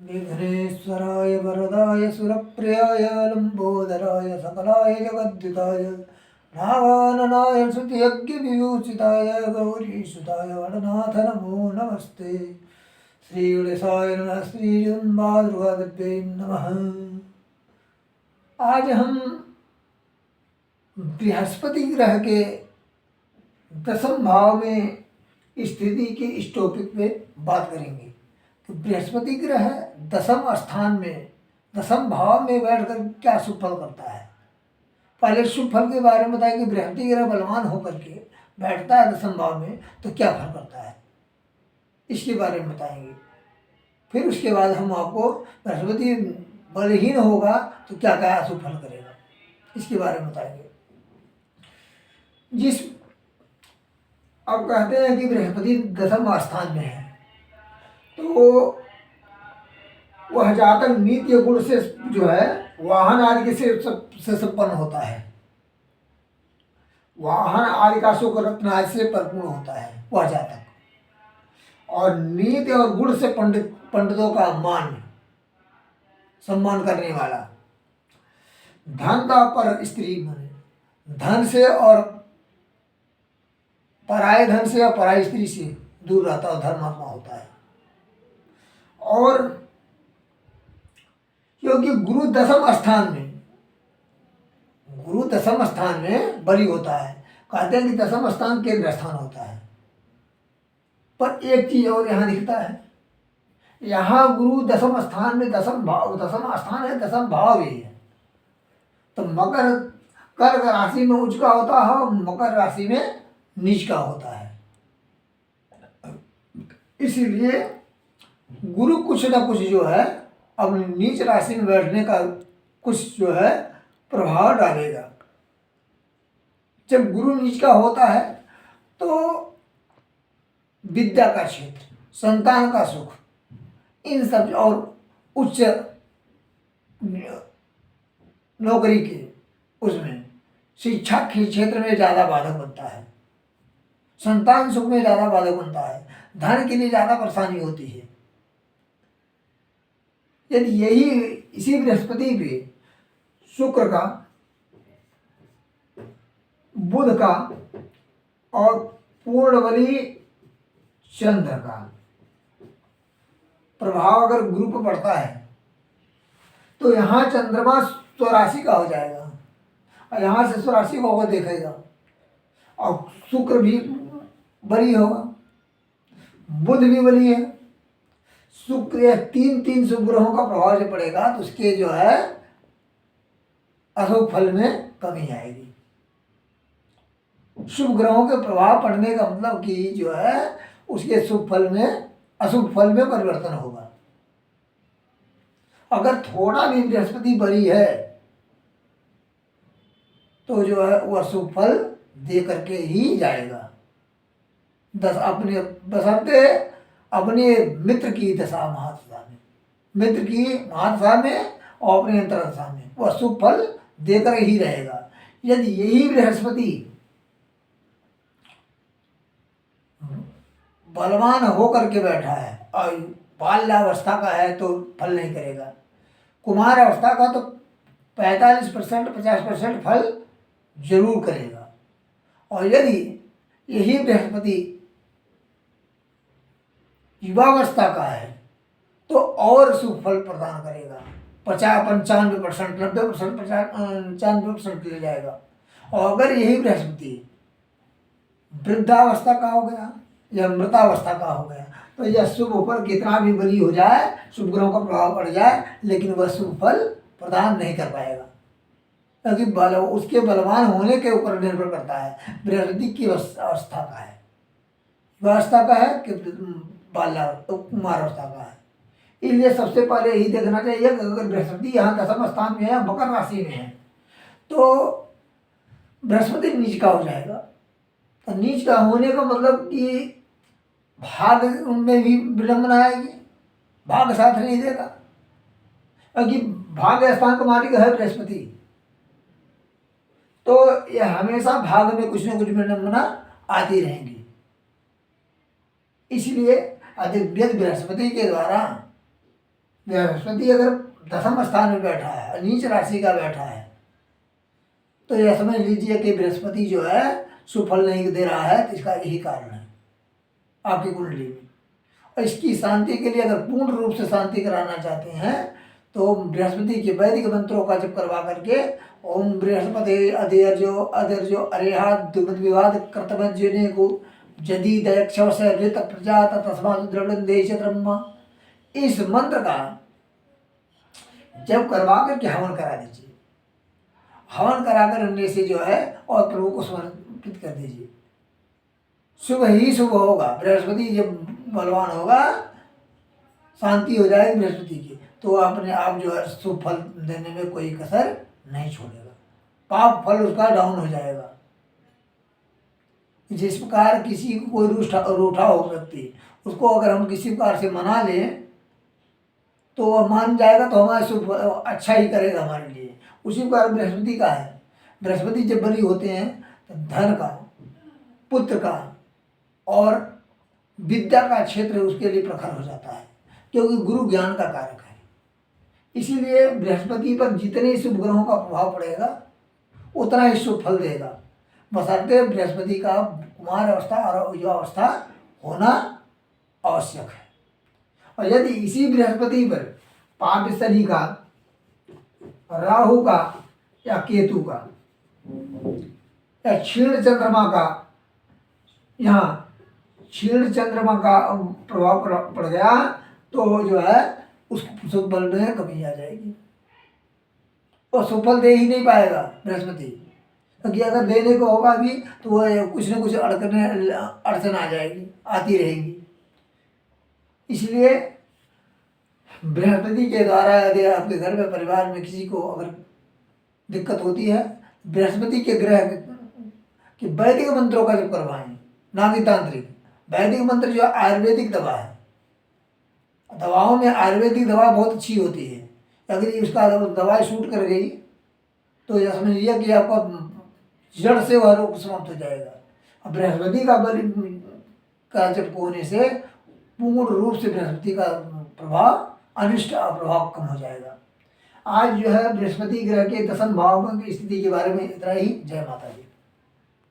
विघ्नेश्वराय वरदाय सुरप्रियाय लंबोदराय सकलाय जगद्युताय नावाननाय श्रुतियज्ञविभूषिताय गौरीसुताय वरनाथ नमो नमस्ते। श्री गणेशाय नमः। श्री जगन्मातृकादेव्यै नमः। आज हम बृहस्पति ग्रह के दसम भाव में स्थिति के इस टॉपिक पे बात करेंगे कि बृहस्पति ग्रह दसम स्थान में दसम भाव में बैठकर क्या शुभ फल करता है। पहले शुभ फल के बारे में बताएं कि बृहस्पति ग्रह बलवान होकर के बैठता है दसम भाव में तो क्या फल करता है, इसके बारे में बताएंगे। फिर उसके बाद हम आपको बृहस्पति बलहीन होगा तो क्या क्या अशुभ फल करेगा, इसके बारे में बताएंगे। जिस अब कहते हैं कि बृहस्पति दसम स्थान में है तो वह जातक नीति गुण से जो है वाहन आदि से संपन्न होता है। वाहन आदि का सुख रत्न आदि से परिपूर्ण होता है वह जातक, और नीति और गुण से पंडितों का मान सम्मान करने वाला, धन का पर स्त्री माने धन से और पराये धन से और पराई स्त्री से दूर रहता और धर्मात्मा होता है। और क्योंकि गुरु दसम स्थान में बलि होता है, कहते हैं कि दसम स्थान केंद्र स्थान होता है। पर एक चीज और यहाँ दिखता है, यहाँ गुरु दसम स्थान में दसम स्थान है, दसम भाव ही है। तो मकर कर्क राशि में उच्च का होता है और मकर राशि में नीच का होता है। इसीलिए गुरु कुछ ना कुछ जो है अपनी नीच राशि में बैठने का कुछ जो है प्रभाव डालेगा। जब गुरु नीच का होता है तो विद्या का क्षेत्र, संतान का सुख, इन सब और उच्च नौकरी के उसमें शिक्षा के क्षेत्र में ज़्यादा बाधक बनता है, संतान सुख में ज़्यादा बाधक बनता है, धन के लिए ज़्यादा परेशानी होती है। यदि यही इसी बृहस्पति पे शुक्र का, बुध का और पूर्णबली चंद्र का प्रभाव अगर गुरु पर पड़ता है तो यहाँ चंद्रमा स्वराशि का हो जाएगा और यहाँ से स्वराशि को होगा देखेगा, और शुक्र भी बली होगा, बुध भी बली है, शुक्र तीन शुभ ग्रहों का प्रभाव जो पड़ेगा तो उसके जो है अशुभ फल में कमी आएगी। शुभ ग्रहों के प्रभाव पड़ने का मतलब कि जो है उसके शुभ फल में अशुभ फल में परिवर्तन होगा। अगर थोड़ा भी बृहस्पति बड़ी है तो जो है वह शुभ फल दे करके ही जाएगा। अपने मित्र की दशा महादशा में, मित्र की महादशा में और अपने अंतरदशा में वह शुभ फल देकर ही रहेगा। यदि यही बृहस्पति बलवान होकर के बैठा है और बाल्यावस्था का है तो फल नहीं करेगा, कुमार अवस्था का तो 45% 50% फल जरूर करेगा। और यदि यही बृहस्पति युवावस्था का है तो और शुभ फल प्रदान करेगा, 95% 90% 95% ले जाएगा। और अगर यही बृहस्पति वृद्धावस्था का हो गया या मृतावस्था का हो गया तो यह शुभ ऊपर कितना भी बली हो जाए, शुभ ग्रहों का प्रभाव पड़ जाए, लेकिन वह शुभ फल प्रदान नहीं कर पाएगा, क्योंकि उसके बलवान होने के ऊपर निर्भर करता है। बृहस्पति की अवस्था का है, अवस्था का है कि कुमार अवस्था का है। इसलिए सबसे पहले यही देखना चाहिए कि अगर बृहस्पति यहाँ दसम स्थान में है, मकर राशि में है, तो बृहस्पति नीच का हो जाएगा। तो नीच का होने का मतलब कि भाग में भी विडंबना आएगी, भाग साथ नहीं देगा, क्योंकि भाग स्थान का मालिक है बृहस्पति, तो यह हमेशा भाग में कुछ न कुछ विडंबना आती रहेंगी। इसलिए अधिक बृहस्पति के द्वारा बृहस्पति अगर दसम स्थान में बैठा है, नीच राशि का बैठा है, तो यह समझ लीजिए कि बृहस्पति जो है सुफल नहीं दे रहा है। तो इसका यही कारण है आपकी कुंडली में। और इसकी शांति के लिए अगर पूर्ण रूप से शांति कराना चाहते हैं तो बृहस्पति के वैदिक मंत्रों का जप करवा करके ओम बृहस्पति अधीर्जो अधीर्जो अरेहा विवाद कर्तव्य को जदि दयक्षव से ऋत प्रजा तस्मात् द्रविड़ं देश ब्रह्म, इस मंत्र का जब करवा करके हवन करा दीजिए। हवन कराकर उनमें से जो है और प्रभु को समर्पित कर दीजिए। शुभ ही शुभ होगा। बृहस्पति जब बलवान होगा, शांति हो जाएगी बृहस्पति की, तो अपने आप जो है शुभ फल देने में कोई कसर नहीं छोड़ेगा। पाप फल उसका डाउन हो जाएगा। जिस प्रकार किसी को कोई रूठा हो व्यक्ति, उसको अगर हम किसी प्रकार से मना लें तो वह मान जाएगा, तो हमारे शुभ अच्छा ही करेगा हमारे लिए। उसी प्रकार बृहस्पति का है। बृहस्पति जब बली होते हैं तो धन का, पुत्र का और विद्या का क्षेत्र उसके लिए प्रखर हो जाता है, क्योंकि गुरु ज्ञान का कारक है। इसीलिए बृहस्पति पर जितने शुभ ग्रहों का प्रभाव पड़ेगा उतना ही शुभ फल देगा, बशर्ते बृहस्पति का कुमार अवस्था और युवावस्था होना आवश्यक है। और यदि इसी बृहस्पति पर पाप शनि का, राहु का या केतु का या क्षीण चंद्रमा का, यहाँ क्षीण चंद्रमा का प्रभाव पड़ गया तो जो है उसको शुभ बल में कमी आ जाएगी और सुफल दे ही नहीं पाएगा बृहस्पति। क्योंकि अगर देने को होगा भी तो वो कुछ न कुछ अड़चन आ जाएगी, आती रहेगी। इसलिए बृहस्पति के द्वारा यदि आपके घर में परिवार में किसी को अगर दिक्कत होती है, बृहस्पति के ग्रह के वैदिक मंत्रों का जप करवाएं, ना कि तांत्रिक। वैदिक मंत्र जो आयुर्वेदिक दवा है, दवाओं में आयुर्वेदिक दवा बहुत अच्छी होती है। अगर उसका दवाई शूट कर गई तो यह समझिए कि आपका जड़ से वह रोग समाप्त हो जाएगा। अब बृहस्पति का बल का जप होने से पूर्ण रूप से बृहस्पति का प्रभाव, अनिष्ट प्रभाव कम हो जाएगा। आज जो है बृहस्पति ग्रह के दशम भाव की स्थिति के बारे में इतना ही। जय माता दी।